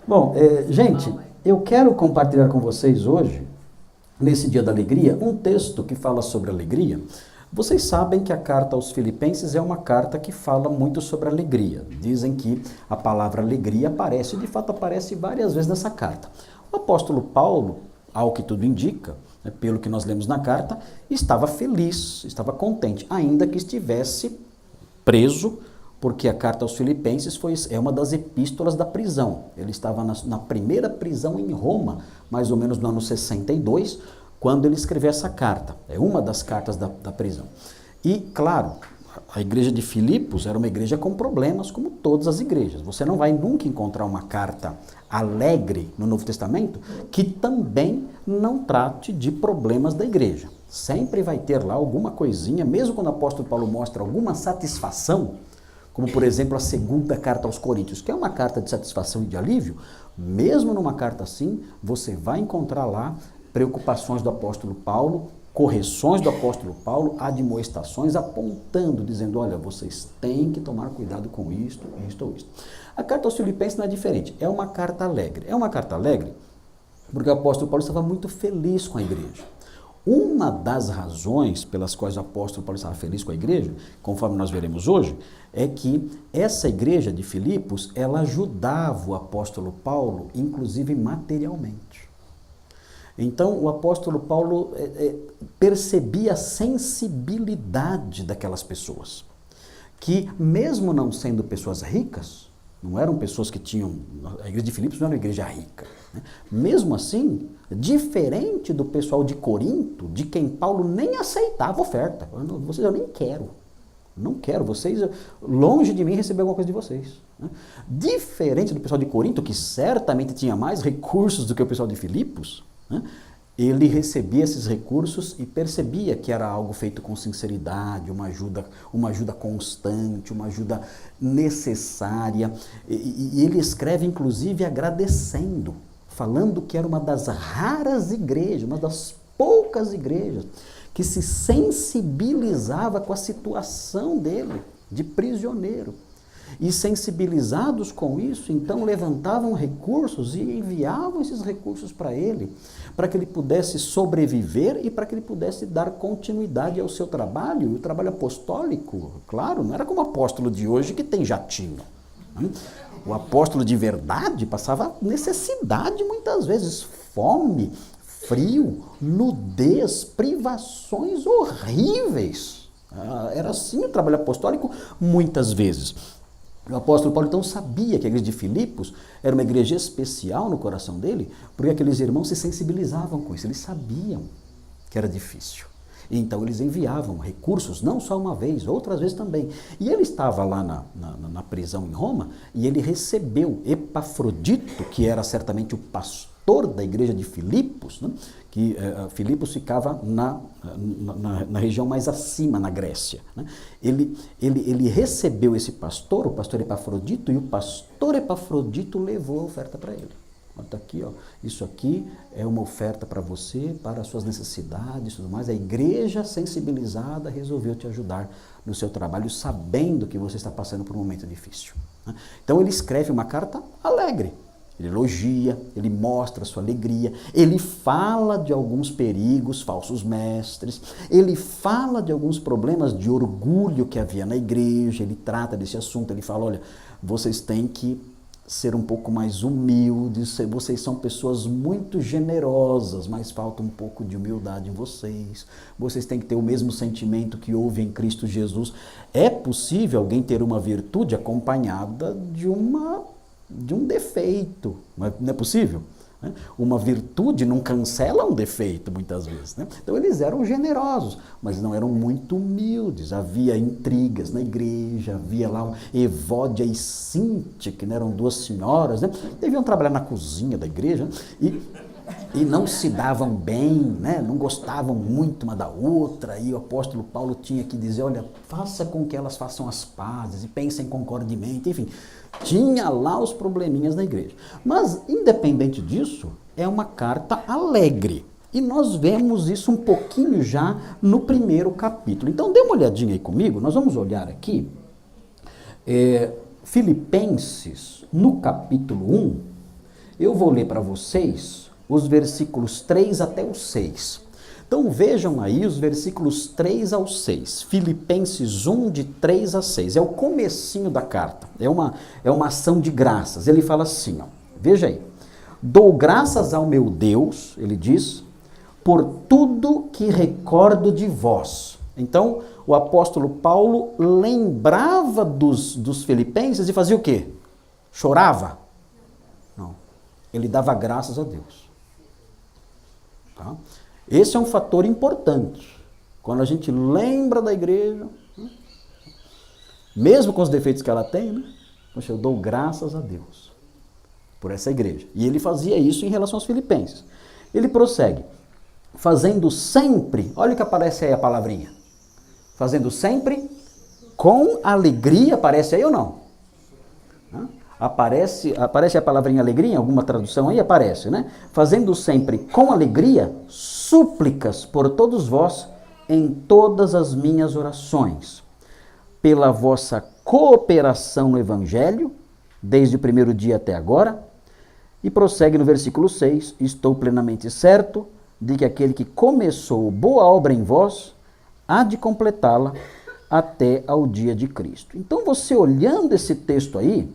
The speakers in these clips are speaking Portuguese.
Bom, gente, eu quero compartilhar com vocês hoje, nesse dia da alegria, um texto que fala sobre alegria. Vocês sabem que a carta aos Filipenses é uma carta que fala muito sobre alegria. Dizem que a palavra alegria aparece, de fato aparece várias vezes nessa carta. O apóstolo Paulo, ao que tudo indica, pelo que nós lemos na carta, estava feliz, estava contente, ainda que estivesse preso, porque a carta aos Filipenses é uma das epístolas da prisão. Ele estava na primeira prisão em Roma, mais ou menos no ano 62, quando ele escreveu essa carta. É uma das cartas da prisão. E, claro, a igreja de Filipos era uma igreja com problemas, como todas as igrejas. Você não vai nunca encontrar uma carta alegre no Novo Testamento que também não trate de problemas da igreja. Sempre vai ter lá alguma coisinha, mesmo quando o apóstolo Paulo mostra alguma satisfação, como por exemplo a segunda carta aos Coríntios, que é uma carta de satisfação e de alívio, mesmo numa carta assim, você vai encontrar lá preocupações do apóstolo Paulo, correções do apóstolo Paulo, admoestações, apontando, dizendo, olha, vocês têm que tomar cuidado com isto, isto ou isto. A carta aos Filipenses não é diferente, é uma carta alegre. É uma carta alegre porque o apóstolo Paulo estava muito feliz com a igreja. Uma das razões pelas quais o apóstolo Paulo estava feliz com a igreja, conforme nós veremos hoje, é que essa igreja de Filipos, ela ajudava o apóstolo Paulo, inclusive materialmente. Então, o apóstolo Paulo percebia a sensibilidade daquelas pessoas, que mesmo não sendo pessoas ricas, não eram pessoas que tinham... A igreja de Filipos não era uma igreja rica. Né? Mesmo assim, diferente do pessoal de Corinto, de quem Paulo nem aceitava oferta. Eu nem quero. Não quero. Vocês, longe de mim, receber alguma coisa de vocês. Né? Diferente do pessoal de Corinto, que certamente tinha mais recursos do que o pessoal de Filipos, né? Ele recebia esses recursos e percebia que era algo feito com sinceridade, uma ajuda constante, uma ajuda necessária. E ele escreve, inclusive, agradecendo, falando que era uma das raras igrejas, uma das poucas igrejas, que se sensibilizava com a situação dele, de prisioneiro. E sensibilizados com isso, então levantavam recursos e enviavam esses recursos para ele, para que ele pudesse sobreviver e para que ele pudesse dar continuidade ao seu trabalho. E o trabalho apostólico, claro, não era como o apóstolo de hoje que tem jatinho. Né? O apóstolo de verdade passava necessidade muitas vezes, fome, frio, nudez, privações horríveis. Era assim o trabalho apostólico muitas vezes. O apóstolo Paulo então sabia que a igreja de Filipos era uma igreja especial no coração dele, porque aqueles irmãos se sensibilizavam com isso, eles sabiam que era difícil. E então eles enviavam recursos, não só uma vez, outras vezes também. E ele estava lá na prisão em Roma e ele recebeu Epafrodito, que era certamente o pastor da igreja de Filipos, né? Que Filipos ficava na região mais acima, na Grécia. Né? Ele recebeu esse pastor, o pastor Epafrodito, e o pastor Epafrodito levou a oferta para ele. Está aqui, ó. Isso aqui é uma oferta para você, para as suas necessidades e tudo mais. A igreja sensibilizada resolveu te ajudar no seu trabalho, sabendo que você está passando por um momento difícil. Né? Então ele escreve uma carta alegre. Ele elogia, ele mostra a sua alegria, ele fala de alguns perigos, falsos mestres, ele fala de alguns problemas de orgulho que havia na igreja, ele trata desse assunto, ele fala, olha, vocês têm que ser um pouco mais humildes, vocês são pessoas muito generosas, mas falta um pouco de humildade em vocês, vocês têm que ter o mesmo sentimento que houve em Cristo Jesus. É possível alguém ter uma virtude acompanhada de um defeito, não é possível? Uma virtude não cancela um defeito, muitas vezes. Né? Então eles eram generosos, mas não eram muito humildes. Havia intrigas na igreja, havia lá Evódia e Sinte, que eram duas senhoras, né? Deviam trabalhar na cozinha da igreja e não se davam bem, né? Não gostavam muito uma da outra, e o apóstolo Paulo tinha que dizer, olha, faça com que elas façam as pazes e pensem concordemente, enfim, tinha lá os probleminhas na igreja. Mas, independente disso, é uma carta alegre, e nós vemos isso um pouquinho já no primeiro capítulo. Então, dê uma olhadinha aí comigo, nós vamos olhar aqui, Filipenses, no capítulo 1, Eu vou ler para vocês os versículos 3 até o 6. Então vejam aí os versículos 3 ao 6. Filipenses 1, de 3 a 6. É o comecinho da carta. É uma ação de graças. Ele fala assim, ó, veja aí. Dou graças ao meu Deus, ele diz, por tudo que recordo de vós. Então, o apóstolo Paulo lembrava dos filipenses e fazia o quê? Chorava? Não. Ele dava graças a Deus. Tá? Esse é um fator importante. Quando a gente lembra da igreja, mesmo com os defeitos que ela tem, né? Poxa, eu dou graças a Deus por essa igreja. E ele fazia isso em relação aos filipenses. Ele prossegue. Fazendo sempre, olha o que aparece aí a palavrinha. Fazendo sempre com alegria, aparece aí ou não? Aparece a palavrinha alegria em alguma tradução aí? Aparece, né? Fazendo sempre com alegria, súplicas por todos vós em todas as minhas orações, pela vossa cooperação no Evangelho, desde o primeiro dia até agora, e prossegue no versículo 6, estou plenamente certo de que aquele que começou boa obra em vós, há de completá-la até ao dia de Cristo. Então você olhando esse texto aí,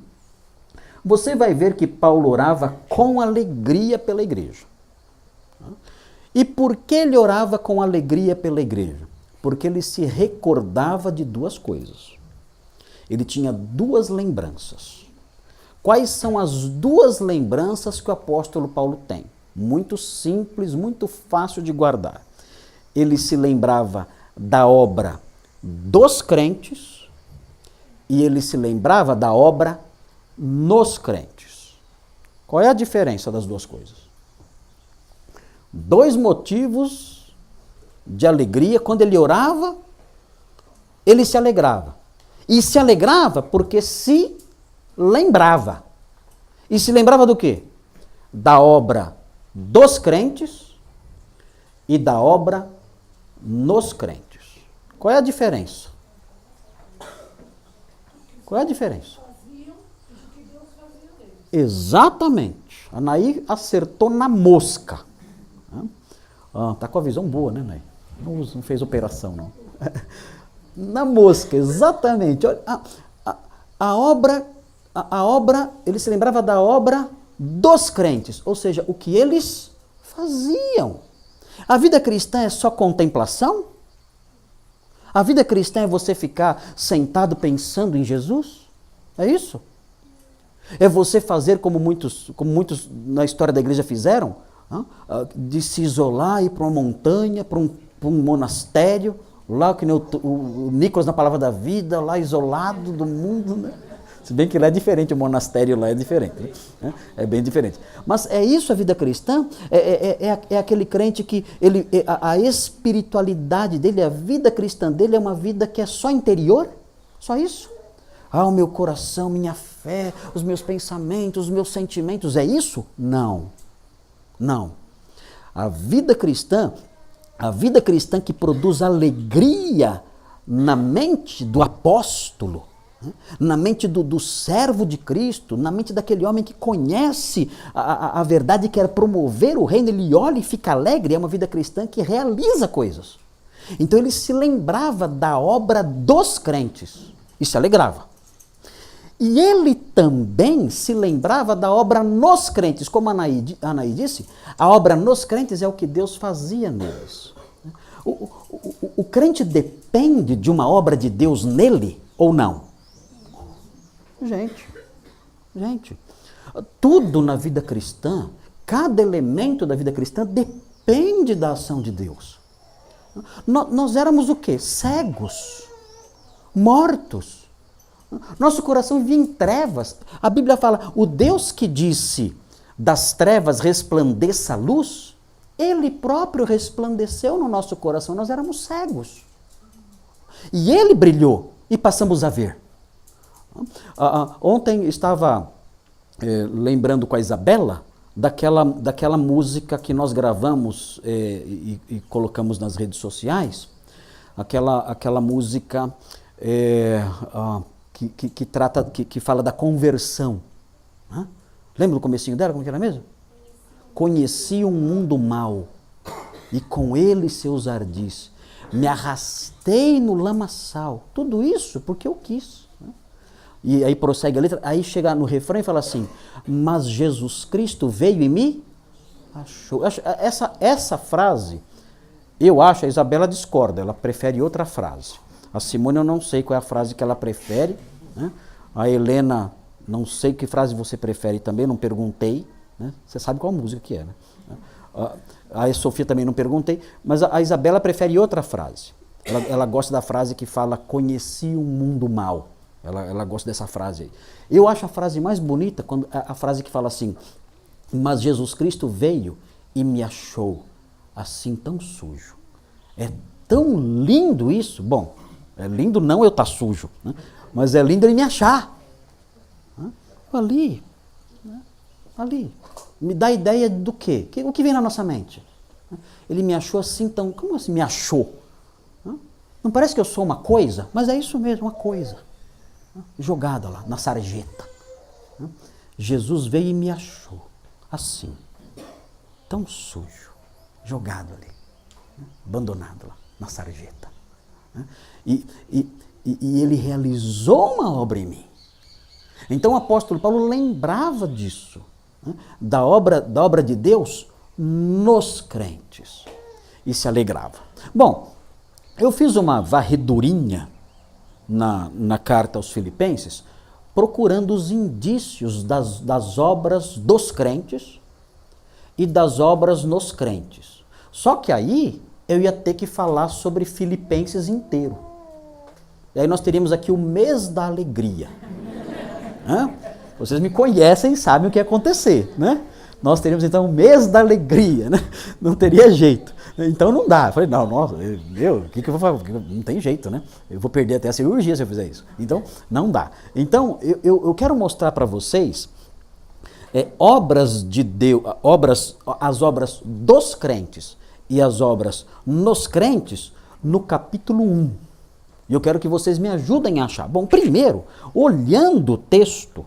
você vai ver que Paulo orava com alegria pela igreja. E por que ele orava com alegria pela igreja? Porque ele se recordava de duas coisas. Ele tinha duas lembranças. Quais são as duas lembranças que o apóstolo Paulo tem? Muito simples, muito fácil de guardar. Ele se lembrava da obra dos crentes e ele se lembrava da obra nos crentes. Qual é a diferença das duas coisas? Dois motivos de alegria. Quando ele orava, ele se alegrava. E se alegrava porque se lembrava. E se lembrava do quê? Da obra dos crentes e da obra nos crentes. Qual é a diferença? Qual é a diferença? Exatamente. A Naí acertou na mosca. Tá com a visão boa, né, Naí? Não fez operação, não. Na mosca, exatamente. A obra, ele se lembrava da obra dos crentes, ou seja, o que eles faziam. A vida cristã é só contemplação? A vida cristã é você ficar sentado pensando em Jesus? É isso? É você fazer como muitos na história da igreja fizeram? De se isolar, ir para uma montanha, para um monastério, lá que nem o Nicolas na Palavra da Vida, lá isolado do mundo, né? Se bem que lá é diferente, o monastério lá é diferente, né? É bem diferente. Mas é isso a vida cristã? É aquele crente que a espiritualidade dele, a vida cristã dele é uma vida que é só interior? Só isso? O meu coração, minha fé, os meus pensamentos, os meus sentimentos, é isso? Não. Não. A vida cristã que produz alegria na mente do apóstolo, na mente do servo de Cristo, na mente daquele homem que conhece a verdade e quer promover o reino, ele olha e fica alegre, é uma vida cristã que realiza coisas. Então ele se lembrava da obra dos crentes e se alegrava. E ele também se lembrava da obra nos crentes, como a Anaí disse, a obra nos crentes é o que Deus fazia neles. O crente depende de uma obra de Deus nele ou não? Gente, tudo na vida cristã, cada elemento da vida cristã depende da ação de Deus. Nós éramos o quê? Cegos, mortos. Nosso coração vivia em trevas. A Bíblia fala, o Deus que disse das trevas resplandeça a luz, Ele próprio resplandeceu no nosso coração. Nós éramos cegos. E Ele brilhou e passamos a ver. Ontem estava lembrando com a Isabela daquela música que nós gravamos e colocamos nas redes sociais, aquela música que fala da conversão. Lembra do comecinho dela, como que era mesmo? Conheci um mundo mau, e com ele seus ardis. Me arrastei no lamaçal. Tudo isso porque eu quis. E aí prossegue a letra, aí chega no refrão e fala assim, mas Jesus Cristo veio e me achou. Essa frase, eu acho, a Isabela discorda, ela prefere outra frase. A Simone eu não sei qual é a frase que ela prefere, né? A Helena, não sei que frase você prefere também, não perguntei, né? Você sabe qual música que é, né? A Sofia também não perguntei, mas a Isabela prefere outra frase. Ela gosta da frase que fala, conheci um mundo mau. Ela gosta dessa frase aí. Eu acho a frase mais bonita, quando a frase que fala assim, mas Jesus Cristo veio e me achou assim tão sujo. É tão lindo isso. Bom, é lindo não eu estar sujo, né? Mas é lindo ele me achar. Ali, né? Ali. Me dá ideia do quê? O que vem na nossa mente? Ele me achou assim tão... Como assim me achou? Não parece que eu sou uma coisa? Mas é isso mesmo, uma coisa. Jogada lá, na sarjeta. Jesus veio e me achou. Assim. Tão sujo. Jogado ali. Abandonado lá, na sarjeta. E ele realizou uma obra em mim. Então o apóstolo Paulo lembrava disso. Da obra de Deus nos crentes. E se alegrava. Bom, eu fiz uma varredurinha na carta aos Filipenses, procurando os indícios das obras dos crentes e das obras nos crentes. Só que aí eu ia ter que falar sobre Filipenses inteiro. E aí nós teríamos aqui o mês da alegria. Vocês me conhecem e sabem o que ia acontecer, né? Nós teríamos então o mês da alegria, né? Não teria jeito. Então não dá. Eu falei, não, nossa, o que eu vou fazer? Não tem jeito, né? Eu vou perder até a cirurgia se eu fizer isso. Então, não dá. Então, eu quero mostrar para vocês obras de Deus, as obras dos crentes e as obras nos crentes no capítulo 1. E eu quero que vocês me ajudem a achar. Bom, primeiro, olhando o texto,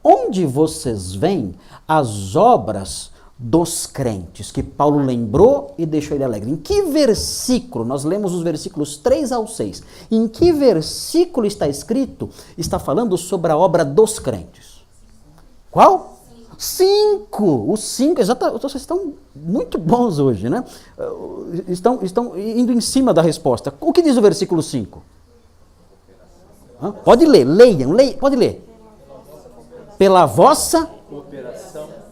onde vocês veem as obras dos crentes, que Paulo lembrou e deixou ele alegre. Em que versículo, nós lemos os versículos 3 ao 6, em que versículo está escrito, está falando sobre a obra dos crentes? Qual? 5! Os 5, exatamente. Vocês estão muito bons hoje, né? Estão indo em cima da resposta. O que diz o versículo 5? Pode ler, leiam, pode ler. Pela vossa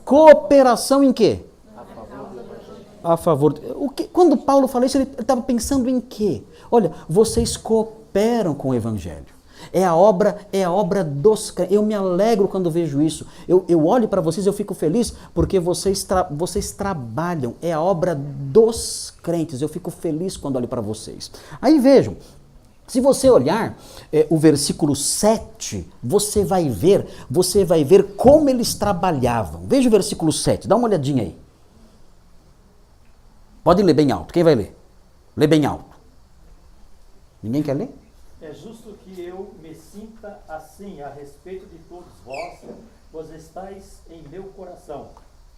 cooperação em quê? A favor. Quando Paulo falou isso, ele estava pensando em quê? Olha, vocês cooperam com o Evangelho. É a obra dos crentes. Eu me alegro quando vejo isso. Eu olho para vocês e eu fico feliz porque vocês trabalham. É a obra dos crentes. Eu fico feliz quando olho para vocês. Aí vejam, se você olhar o versículo 7, você vai ver como eles trabalhavam. Veja o versículo 7, dá uma olhadinha aí. Pode ler bem alto. Quem vai ler? Lê bem alto. Ninguém quer ler? É justo que eu me sinta assim a respeito de todos vós estáis em meu coração,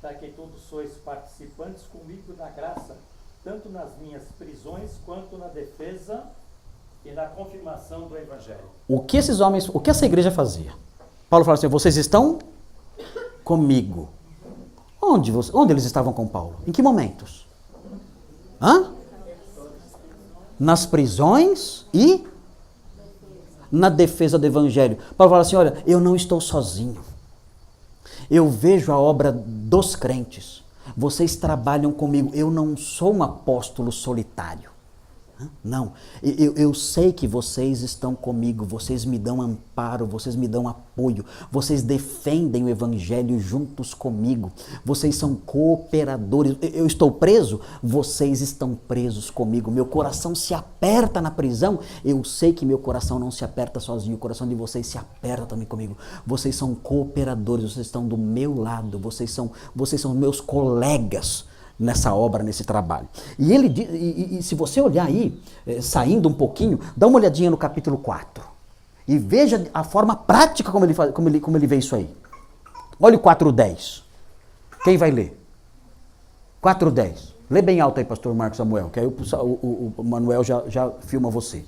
já que todos sois participantes comigo da graça, tanto nas minhas prisões quanto na defesa e na confirmação do Evangelho. O que essa igreja fazia? Paulo fala assim, vocês estão comigo. Onde eles estavam com Paulo? Em que momentos? Nas prisões e na defesa do Evangelho. Paulo fala assim, olha, eu não estou sozinho. Eu vejo a obra dos crentes. Vocês trabalham comigo. Eu não sou um apóstolo solitário. Não, eu sei que vocês estão comigo, vocês me dão amparo, vocês me dão apoio, vocês defendem o Evangelho juntos comigo, vocês são cooperadores. Eu estou preso, vocês estão presos comigo, meu coração se aperta na prisão, eu sei que meu coração não se aperta sozinho, o coração de vocês se aperta também comigo. Vocês são cooperadores, vocês estão do meu lado, vocês são meus colegas nessa obra, nesse trabalho. E ele diz, e se você olhar aí, saindo um pouquinho, dá uma olhadinha no capítulo 4 e veja a forma prática como ele vê isso aí. Olha o 4:10. Quem vai ler? 4:10. Lê bem alto aí, pastor Marcos Samuel, que aí o Manuel já filma você.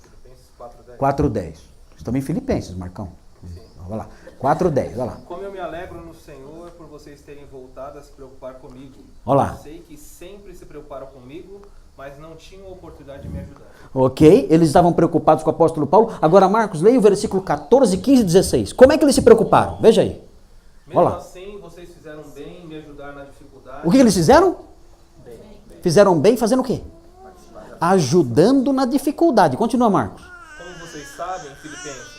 Filipenses 4:10. 4:10. Isso também Filipenses, Marcão. Vai lá. 4:10, vai lá. Como eu me alegro no Senhor por vocês terem voltado a se preocupar comigo. Olha lá. Sei que sempre se preocuparam comigo, mas não tinham oportunidade de me ajudar. Ok, eles estavam preocupados com o apóstolo Paulo. Agora, Marcos, leia o versículo 14, 15 e 16. Como é que eles se preocuparam? Veja aí. Mesmo Olha lá. assim, vocês fizeram bem em me ajudar na dificuldade. O que eles fizeram? Bem. Fizeram bem fazendo o quê? Ajudando na dificuldade. Continua, Marcos. Como vocês sabem, Filipenses,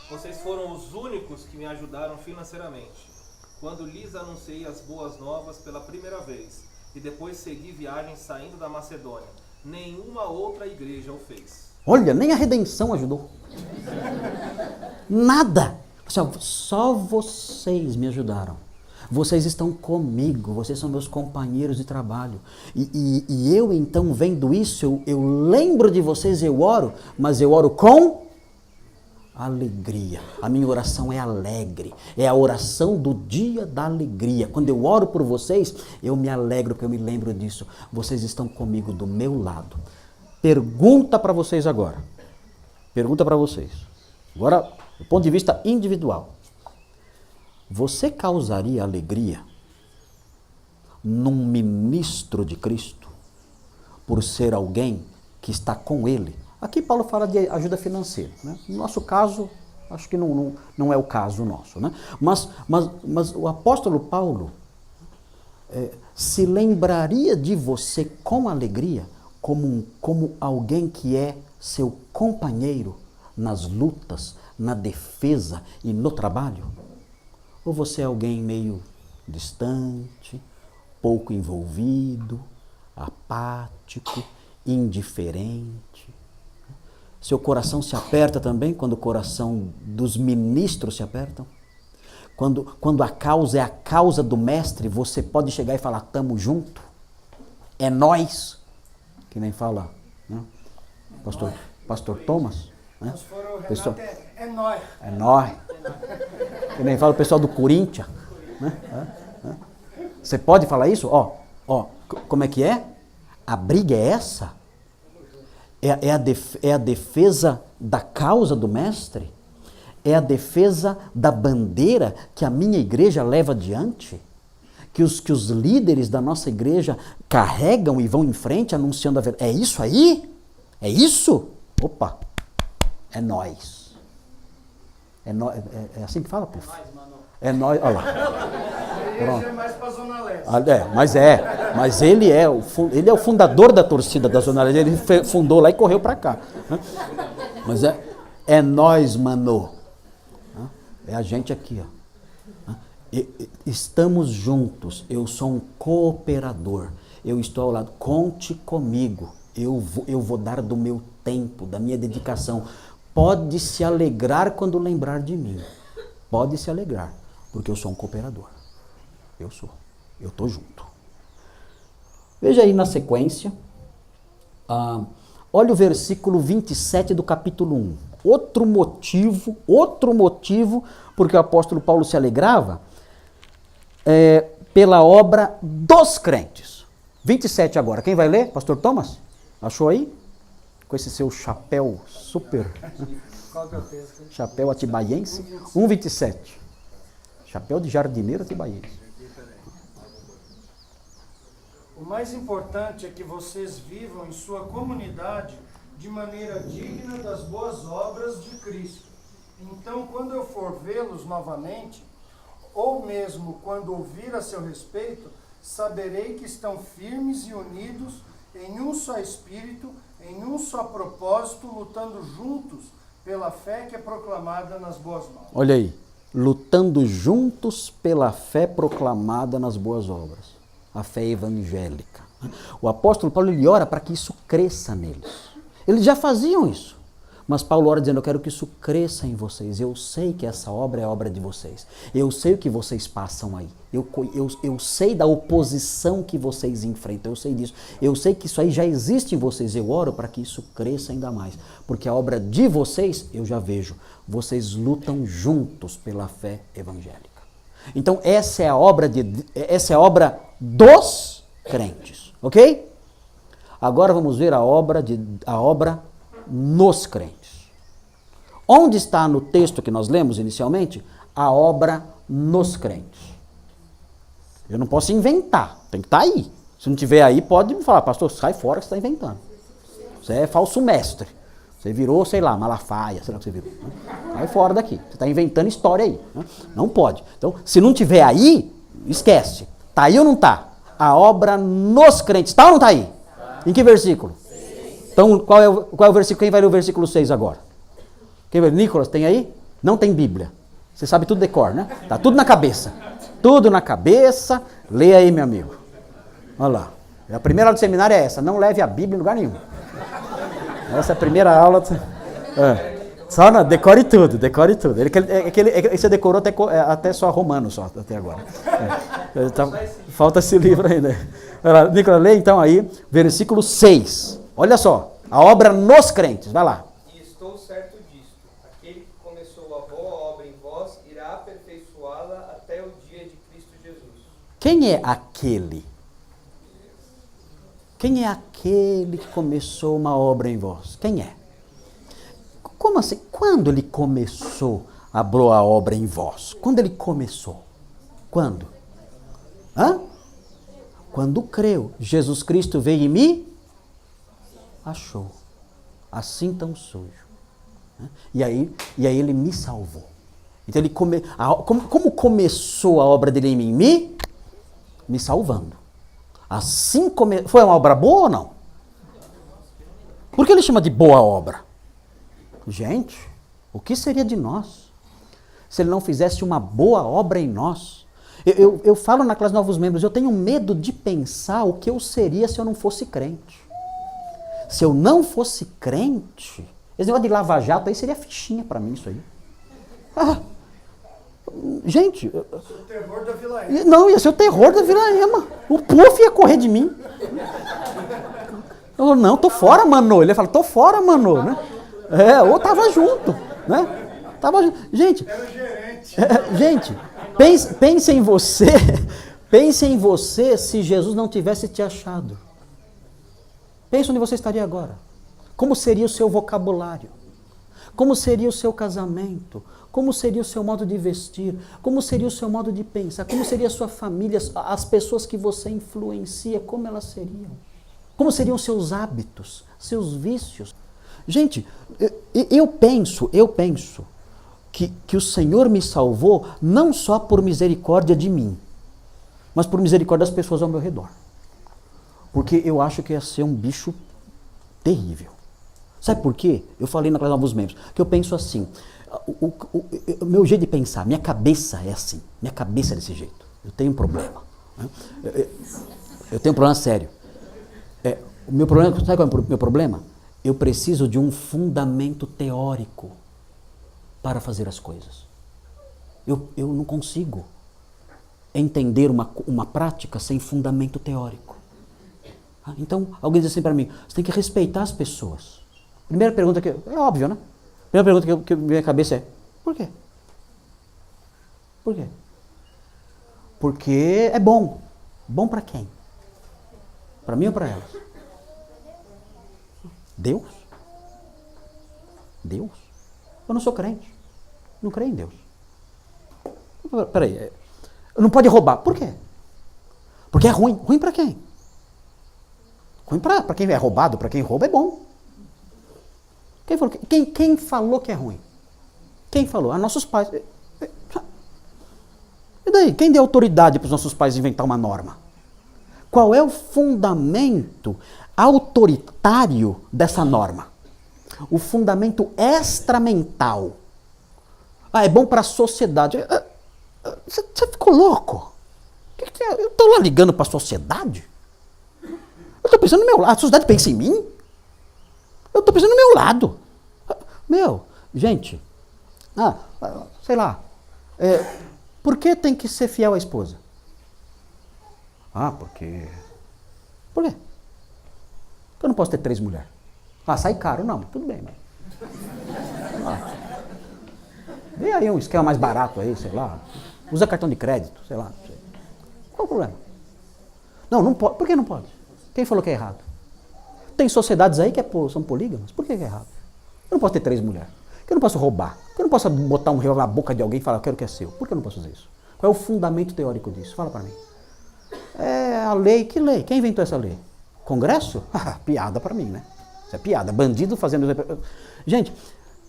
vocês foram os únicos que me ajudaram financeiramente. Quando lhes anunciei as boas novas pela primeira vez e depois segui viagem saindo da Macedônia, nenhuma outra igreja o fez. Olha, nem a redenção ajudou. Nada. Só vocês me ajudaram. Vocês estão comigo, vocês são meus companheiros de trabalho. E eu, então, vendo isso, eu lembro de vocês, eu oro, mas eu oro com alegria. A minha oração é alegre. É a oração do dia da alegria. Quando eu oro por vocês, eu me alegro, porque eu me lembro disso. Vocês estão comigo do meu lado. Pergunta para vocês agora. Pergunta para vocês. Agora, do ponto de vista individual. Você causaria alegria num ministro de Cristo por ser alguém que está com ele? Aqui Paulo fala de ajuda financeira, né? No nosso caso, acho que não é o caso nosso, né? Mas o apóstolo Paulo se lembraria de você com alegria como alguém que é seu companheiro nas lutas, na defesa e no trabalho? Ou você é alguém meio distante, pouco envolvido, apático, indiferente? Seu coração se aperta também quando o coração dos ministros se apertam? Quando a causa é a causa do mestre, você pode chegar e falar, tamo junto, é nós, que nem fala, né? Pastor Thomas, né? Pessoal, é nós. é nós, que nem fala o pessoal do Corinthians, né? Você pode falar isso? Como é que é? A briga é essa? É a defesa da causa do mestre? É a defesa da bandeira que a minha igreja leva adiante? Que os líderes da nossa igreja carregam e vão em frente anunciando a verdade? É isso aí? É isso? Opa, é nós. É assim que fala, Puf? É nós, olha lá. Pronto. É mais para a Zona Leste. Mas ele é o fundador da torcida da Zona Leste. Ele fundou lá e correu para cá. Mas é nós, mano. É a gente aqui, ó. Estamos juntos. Eu sou um cooperador. Eu estou ao lado. Conte comigo. Eu vou dar do meu tempo, da minha dedicação. Pode se alegrar quando lembrar de mim. Pode se alegrar, porque eu sou um cooperador. Eu estou junto. Veja aí na sequência, olha o versículo 27 do capítulo 1. Outro motivo porque o apóstolo Paulo se alegrava pela obra dos crentes. 27 agora, quem vai ler? Pastor Thomas? Achou aí? Com esse seu chapéu super... Qual que é o texto? Chapéu atibaiense, 1,27. Chapéu de jardineiro atibaiense. O mais importante é que vocês vivam em sua comunidade de maneira digna das boas obras de Cristo. Então, quando eu for vê-los novamente, ou mesmo quando ouvir a seu respeito, saberei que estão firmes e unidos em um só espírito, em um só propósito, lutando juntos pela fé que é proclamada nas boas novas. Olha aí, lutando juntos pela fé proclamada nas boas obras. A fé evangélica. O apóstolo Paulo, ele ora para que isso cresça neles. Eles já faziam isso. Mas Paulo ora dizendo, eu quero que isso cresça em vocês. Eu sei que essa obra é obra de vocês. Eu sei o que vocês passam aí. Eu sei da oposição que vocês enfrentam. Eu sei disso. Eu sei que isso aí já existe em vocês. Eu oro para que isso cresça ainda mais. Porque a obra de vocês, eu já vejo. Vocês lutam juntos pela fé evangélica. Então essa é a obra dos crentes, ok? Agora vamos ver a obra nos crentes. Onde está no texto que nós lemos inicialmente? A obra nos crentes. Eu não posso inventar, tem que estar aí. Se não tiver aí, pode me falar, pastor, sai fora que você está inventando. Você é falso mestre. Você virou, sei lá, Malafaia, sei lá o que você virou. Sai fora daqui. Você está inventando história aí. Não pode. Então, se não tiver aí, esquece. Está aí ou não está? A obra nos crentes. Está ou não está aí? Em que versículo? 6. Então, qual é o versículo? Quem vai ler o versículo 6 agora? Quem vai ler? Nicolas, tem aí? Não tem Bíblia. Você sabe tudo de cor, né? Está tudo na cabeça. Tudo na cabeça. Leia aí, meu amigo. Olha lá. A primeira aula do seminário é essa. Não leve a Bíblia em lugar nenhum. Essa é a primeira aula. Só não, decore tudo, decore tudo. Você decorou até só romano, só, até agora. Falta esse livro ainda. Nicolas, lê então aí, versículo 6. Olha só, a obra nos crentes, vai lá. E estou certo disto, aquele que começou a boa obra em vós, irá aperfeiçoá-la até o dia de Cristo Jesus. Quem é aquele? Quem é aquele que começou uma obra em vós? Quem é? Como assim? Quando ele começou a boa obra em vós? Quando ele começou? Quando? Quando creu. Jesus Cristo veio e me achou. Assim tão sujo. E aí ele me salvou. Então como começou a obra dele em mim? Me salvando. Assim foi uma obra boa ou não? Por que ele chama de boa obra? Gente, o que seria de nós se ele não fizesse uma boa obra em nós? Eu falo na classe Novos Membros, eu tenho medo de pensar o que eu seria se eu não fosse crente. Se eu não fosse crente, esse negócio de lava-jato aí seria fichinha para mim, isso aí. Gente... O terror da Vila Ema. Não, ia ser o terror da Vila Ema. O Puff ia correr de mim. Eu não, tô fora, mano. Ele ia falar, tô fora, mano. Né? Ou tava junto. Né? Tava junto. Gente, era o gerente. Gente, pense em você. Pense em você se Jesus não tivesse te achado. Pense onde você estaria agora. Como seria o seu vocabulário? Como seria o seu casamento? Como seria o seu modo de vestir? Como seria o seu modo de pensar? Como seria a sua família? As pessoas que você influencia, como elas seriam? Como seriam seus hábitos, seus vícios? Gente, eu penso que o Senhor me salvou não só por misericórdia de mim, mas por misericórdia das pessoas ao meu redor. Porque eu acho que ia ser um bicho terrível. Sabe por quê? Eu falei na classe de Novos Membros, que eu penso assim, o meu jeito de pensar, minha cabeça é assim, minha cabeça é desse jeito. Eu tenho um problema. Né? Eu tenho um problema sério. O meu problema, sabe qual é o meu problema? Eu preciso de um fundamento teórico para fazer as coisas. Eu não consigo entender uma prática sem fundamento teórico. Então, alguém diz assim para mim, você tem que respeitar as pessoas. Primeira pergunta que... É óbvio, né? Primeira pergunta que me vem à cabeça é, por quê? Por quê? Porque é bom. Bom para quem? Para mim ou para elas? Deus? Deus? Eu não sou crente. Não creio em Deus. Peraí. Não pode roubar. Por quê? Porque é ruim. Ruim para quem? Ruim para quem é roubado. Para quem rouba é bom. Quem falou que é ruim? Quem falou? Nossos pais. E daí? Quem deu autoridade para os nossos pais inventar uma norma? Qual é o fundamento autoritário dessa norma? O fundamento extramental. É bom para a sociedade. Você ficou louco? Eu estou lá ligando para a sociedade? Eu estou pensando no meu lado. A sociedade pensa em mim? Eu estou pensando no meu lado. Gente, sei lá, por que tem que ser fiel à esposa? Porque... Por quê? Porque eu não posso ter 3 mulheres. Sai caro. Não, tudo bem. Vê aí um esquema mais barato aí, sei lá. Usa cartão de crédito, sei lá. Não sei. Qual o problema? Não pode. Por que não pode? Quem falou que é errado? Tem sociedades aí que são polígamas. Por que é errado? Eu não posso ter 3 mulheres. Por que eu não posso roubar? Por que eu não posso botar um revólver na boca de alguém e falar, eu quero que é seu? Por que eu não posso fazer isso? Qual é o fundamento teórico disso? Fala para mim. É a lei. Que lei? Quem inventou essa lei? Congresso? Piada para mim, né? Isso é piada. Bandido fazendo... Gente,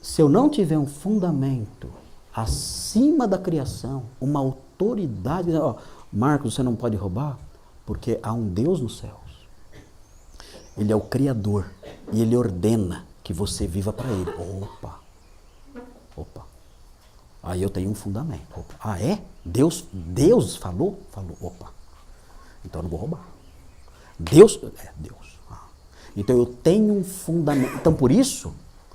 se eu não tiver um fundamento acima da criação, uma autoridade... Ó, Marcos, você não pode roubar porque há um Deus nos céus. Ele é o Criador e Ele ordena que você viva para Ele. Opa. Aí eu tenho um fundamento. Opa. Ah, é? Deus falou? Falou. Opa. Então eu não vou roubar. Deus. Então eu tenho um fundamento. Então por isso,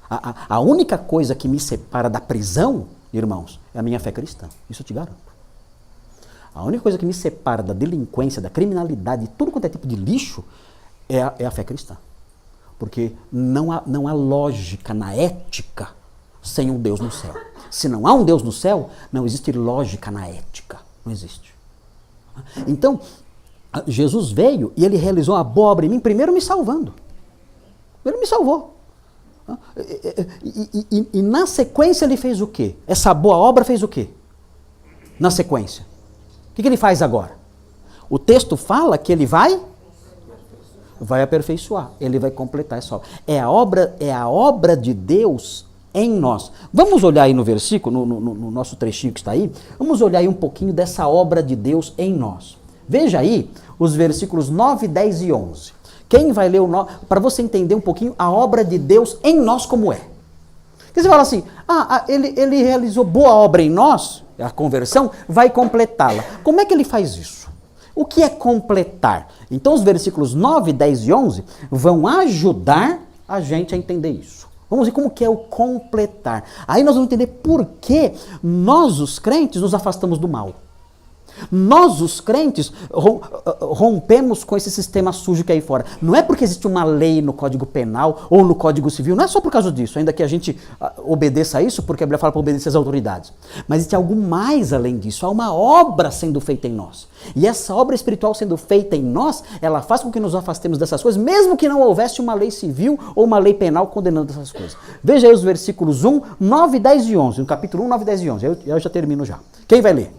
a única coisa que me separa da prisão, irmãos, é a minha fé cristã. Isso eu te garanto. A única coisa que me separa da delinquência, da criminalidade, de tudo quanto é tipo de lixo, é a fé cristã. Porque não há lógica na ética sem um Deus no céu. Se não há um Deus no céu, não existe lógica na ética. Não existe. Então, Jesus veio e Ele realizou a boa obra em mim, primeiro me salvando. Ele me salvou. E na sequência Ele fez o quê? Essa boa obra fez o quê? Na sequência. O que Ele faz agora? O texto fala que Ele vai aperfeiçoar, Ele vai completar essa obra. É a obra de Deus em nós. Vamos olhar aí no versículo, no nosso trechinho que está aí, vamos olhar aí um pouquinho dessa obra de Deus em nós. Veja aí os versículos 9, 10 e 11. Quem vai ler para você entender um pouquinho a obra de Deus em nós como é. Porque você fala assim, ele realizou boa obra em nós, a conversão, vai completá-la. Como é que Ele faz isso? O que é completar? Então os versículos 9, 10 e 11 vão ajudar a gente a entender isso. Vamos ver como que é o completar. Aí nós vamos entender por que nós, os crentes, nos afastamos do mal. Nós, os crentes, rompemos com esse sistema sujo que é aí fora. Não é porque existe uma lei no Código Penal ou no Código Civil, não é só por causa disso, ainda que a gente obedeça a isso, porque a Bíblia fala para obedecer às autoridades. Mas existe algo mais além disso, há uma obra sendo feita em nós. E essa obra espiritual sendo feita em nós, ela faz com que nos afastemos dessas coisas, mesmo que não houvesse uma lei civil ou uma lei penal condenando essas coisas. Veja aí os versículos 1, 9, 10 e 11, no capítulo 1, 9, 10 e 11. Eu já termino já. Quem vai ler?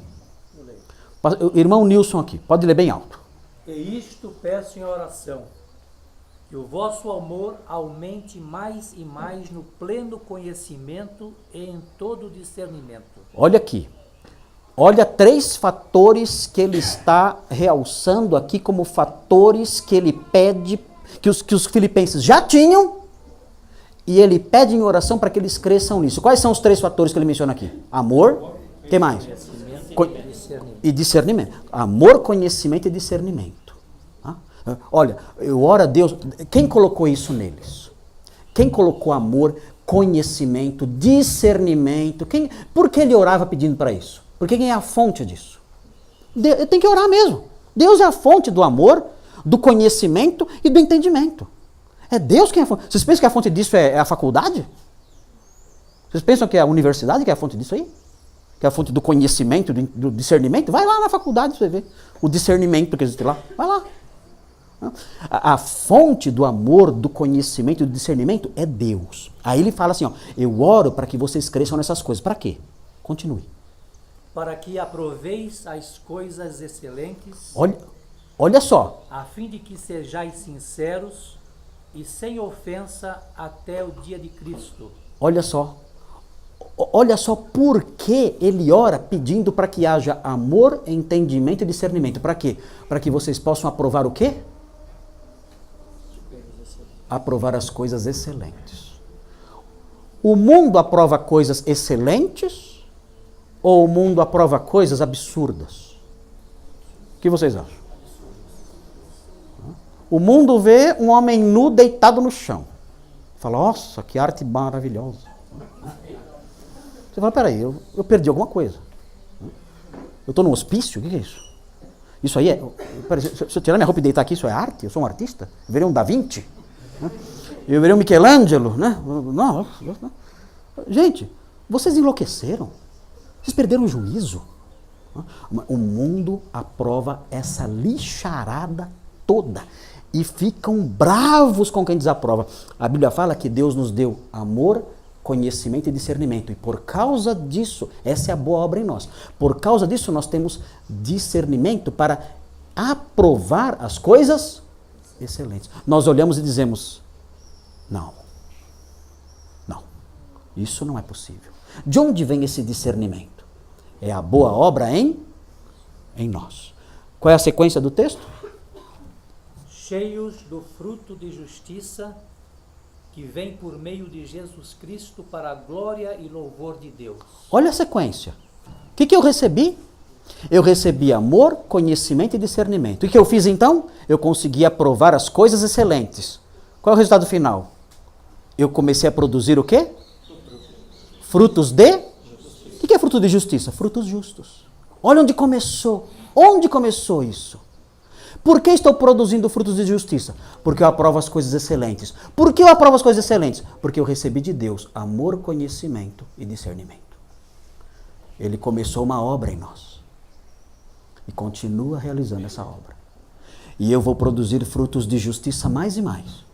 Irmão Nilson aqui, pode ler bem alto. E isto peço em oração, que o vosso amor aumente mais e mais no pleno conhecimento e em todo discernimento. Olha aqui, olha 3 fatores que ele está realçando aqui como fatores que ele pede, que os filipenses já tinham, e ele pede em oração para que eles cresçam nisso. Quais são os 3 fatores que ele menciona aqui? Amor, o que mais? E discernimento. Amor, conhecimento e discernimento. Olha, eu oro a Deus. Quem colocou isso neles? Quem colocou amor, conhecimento, discernimento? Por que ele orava pedindo para isso? Porque quem é a fonte disso? Tem que orar mesmo. Deus é a fonte do amor, do conhecimento e do entendimento. É Deus quem é a fonte. Vocês pensam que a fonte disso é a faculdade? Vocês pensam que é a universidade que é a fonte disso aí? Que é a fonte do conhecimento, do discernimento? Vai lá na faculdade você ver o discernimento que existe lá. Vai lá. A fonte do amor, do conhecimento e do discernimento é Deus. Aí ele fala assim, ó, eu oro para que vocês cresçam nessas coisas. Para quê? Continue. Para que aproveis as coisas excelentes. Olha só. A fim de que sejais sinceros e sem ofensa até o dia de Cristo. Olha só. Olha só por que ele ora pedindo para que haja amor, entendimento e discernimento. Para quê? Para que vocês possam aprovar o quê? Aprovar as coisas excelentes. O mundo aprova coisas excelentes ou o mundo aprova coisas absurdas? O que vocês acham? O mundo vê um homem nu deitado no chão. Fala, nossa, que arte maravilhosa. Você fala, peraí, eu perdi alguma coisa. Eu estou no hospício? O que é isso? Isso aí é... Peraí, se eu tirar minha roupa e deitar aqui, isso é arte? Eu sou um artista? Eu virei um Da Vinci? Eu virei um Michelangelo? Né? Não. Gente, vocês enlouqueceram. Vocês perderam o juízo. O mundo aprova essa lixarada toda e ficam bravos com quem desaprova. A Bíblia fala que Deus nos deu amor, conhecimento e discernimento. E por causa disso, essa é a boa obra em nós. Por causa disso, nós temos discernimento para aprovar as coisas excelentes. Nós olhamos e dizemos, não, isso não é possível. De onde vem esse discernimento? É a boa obra em nós. Qual é a sequência do texto? Cheios do fruto de justiça que vem por meio de Jesus Cristo para a glória e louvor de Deus. Olha a sequência. O que eu recebi? Eu recebi amor, conhecimento e discernimento. E o que eu fiz então? Eu consegui aprovar as coisas excelentes. Qual é o resultado final? Eu comecei a produzir o quê? Frutos de? O que é fruto de justiça? Frutos justos. Olha onde começou. Onde começou isso? Por que estou produzindo frutos de justiça? Porque eu aprovo as coisas excelentes. Por que eu aprovo as coisas excelentes? Porque eu recebi de Deus amor, conhecimento e discernimento. Ele começou uma obra em nós. E continua realizando essa obra. E eu vou produzir frutos de justiça mais e mais.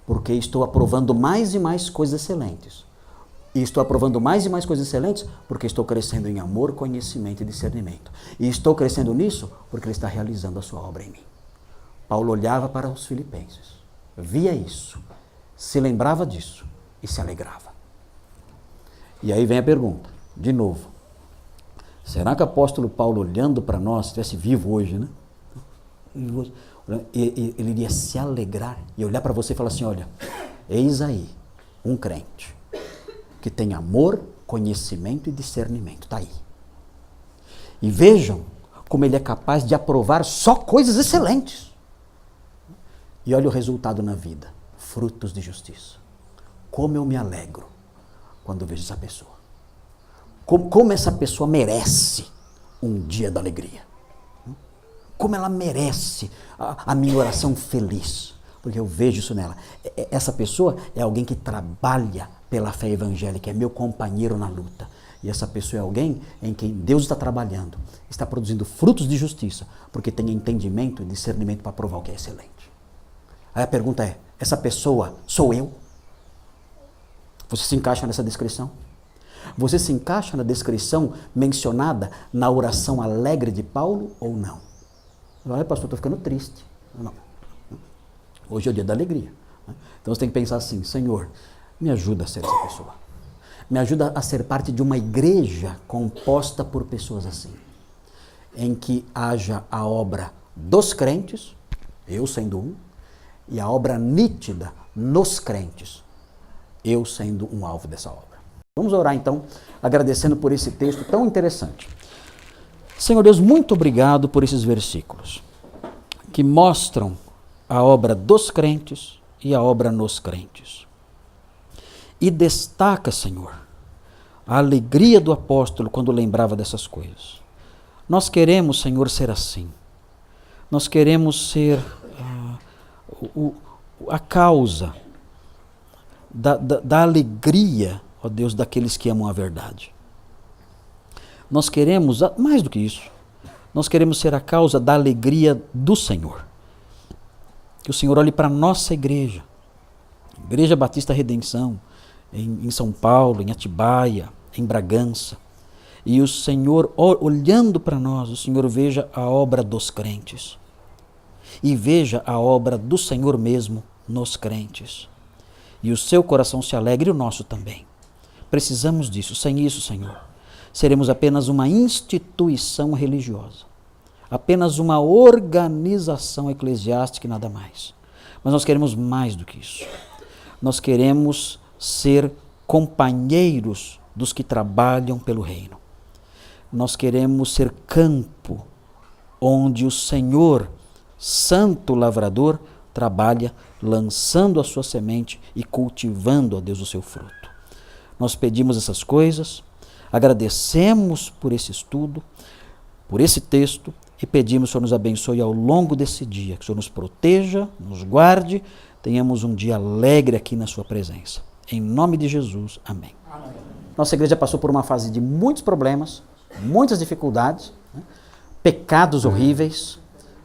Porque estou aprovando mais e mais coisas excelentes. E estou aprovando mais e mais coisas excelentes porque estou crescendo em amor, conhecimento e discernimento. E estou crescendo nisso porque Ele está realizando a sua obra em mim. Paulo olhava para os filipenses, via isso, se lembrava disso e se alegrava. E aí vem a pergunta, de novo. Será que o apóstolo Paulo, olhando para nós, se estivesse vivo hoje, né? Ele iria se alegrar e olhar para você e falar assim, olha, eis aí um crente que tem amor, conhecimento e discernimento. Está aí. E vejam como ele é capaz de aprovar só coisas excelentes. E olha o resultado na vida. Frutos de justiça. Como eu me alegro quando eu vejo essa pessoa. Como essa pessoa merece um dia da alegria. Como ela merece a minha oração feliz. Porque eu vejo isso nela. Essa pessoa é alguém que trabalha pela fé evangélica, é meu companheiro na luta. E essa pessoa é alguém em quem Deus está trabalhando, está produzindo frutos de justiça, porque tem entendimento e discernimento para provar o que é excelente. Aí a pergunta é, essa pessoa sou eu? Você se encaixa nessa descrição? Você se encaixa na descrição mencionada na oração alegre de Paulo ou não? Olha, pastor, estou ficando triste. Não. Hoje é o dia da alegria. Então você tem que pensar assim, Senhor, me ajuda a ser essa pessoa. Me ajuda a ser parte de uma igreja composta por pessoas assim. Em que haja a obra dos crentes, eu sendo um, e a obra nítida nos crentes, eu sendo um alvo dessa obra. Vamos orar então, agradecendo por esse texto tão interessante. Senhor Deus, muito obrigado por esses versículos que mostram a obra dos crentes e a obra nos crentes. E destaca, Senhor, a alegria do apóstolo quando lembrava dessas coisas. Nós queremos, Senhor, ser assim. Nós queremos ser a causa da alegria, ó Deus, daqueles que amam a verdade. Nós queremos, mais do que isso, nós queremos ser a causa da alegria do Senhor. Que o Senhor olhe para a nossa igreja, Igreja Batista Redenção, em São Paulo, em Atibaia, em Bragança. E o Senhor, olhando para nós, o Senhor veja a obra dos crentes. E veja a obra do Senhor mesmo nos crentes. E o seu coração se alegre e o nosso também. Precisamos disso. Sem isso, Senhor, seremos apenas uma instituição religiosa. Apenas uma organização eclesiástica e nada mais. Mas nós queremos mais do que isso. Nós queremos ser companheiros dos que trabalham pelo reino. Nós queremos ser campo onde o Senhor, Santo Lavrador, trabalha lançando a sua semente e cultivando, ó Deus, o seu fruto. Nós pedimos essas coisas, agradecemos por esse estudo, por esse texto, e pedimos que o Senhor nos abençoe ao longo desse dia, que o Senhor nos proteja, nos guarde, tenhamos um dia alegre aqui na sua presença. Em nome de Jesus, amém. Nossa igreja passou por uma fase de muitos problemas, muitas dificuldades, né? Pecados horríveis,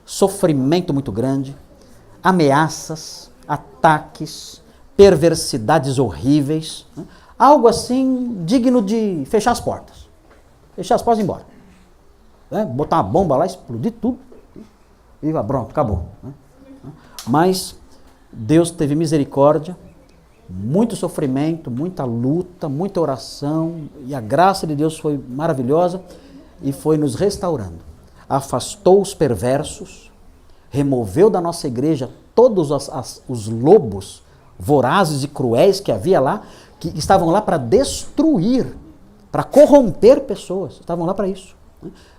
sofrimento muito grande, ameaças, ataques, perversidades horríveis, né? Algo assim digno de fechar as portas. Fechar as portas e ir embora. Né? Botar uma bomba lá, explodir tudo e pronto, acabou. Né? Mas Deus teve misericórdia, muito sofrimento, muita luta, muita oração, e a graça de Deus foi maravilhosa e foi nos restaurando. Afastou os perversos, removeu da nossa igreja todos os lobos vorazes e cruéis que havia lá, que estavam lá para destruir, para corromper pessoas, estavam lá para isso.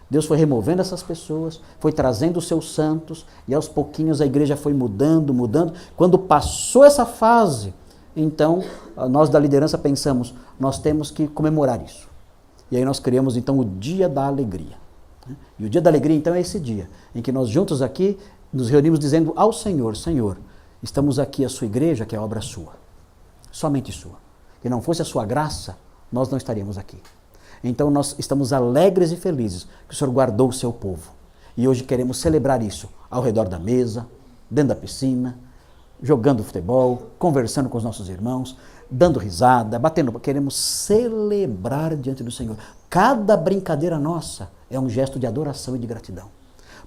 Deus foi removendo essas pessoas, foi trazendo os seus santos, e aos pouquinhos a igreja foi mudando. Quando passou essa fase, então nós da liderança pensamos, nós temos que comemorar isso. E aí nós criamos então o Dia da Alegria. E o Dia da Alegria então é esse dia, em que nós juntos aqui nos reunimos dizendo ao Senhor, Senhor, estamos aqui a sua igreja, que é obra sua, somente sua. Que não fosse a sua graça, nós não estaríamos aqui. Então nós estamos alegres e felizes que o Senhor guardou o seu povo. E hoje queremos celebrar isso ao redor da mesa, dentro da piscina, jogando futebol, conversando com os nossos irmãos, dando risada, batendo. Queremos celebrar diante do Senhor. Cada brincadeira nossa é um gesto de adoração e de gratidão.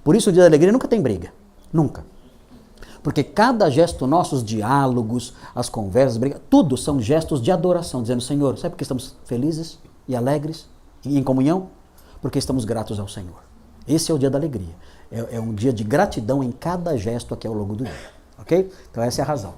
Por isso o Dia da Alegria nunca tem briga. Nunca. Porque cada gesto nosso, os diálogos, as conversas, tudo são gestos de adoração, dizendo, Senhor, sabe por que estamos felizes e alegres e em comunhão? Porque estamos gratos ao Senhor. Esse é o Dia da Alegria. É um dia de gratidão em cada gesto aqui ao longo do dia. Ok? Então essa é a razão.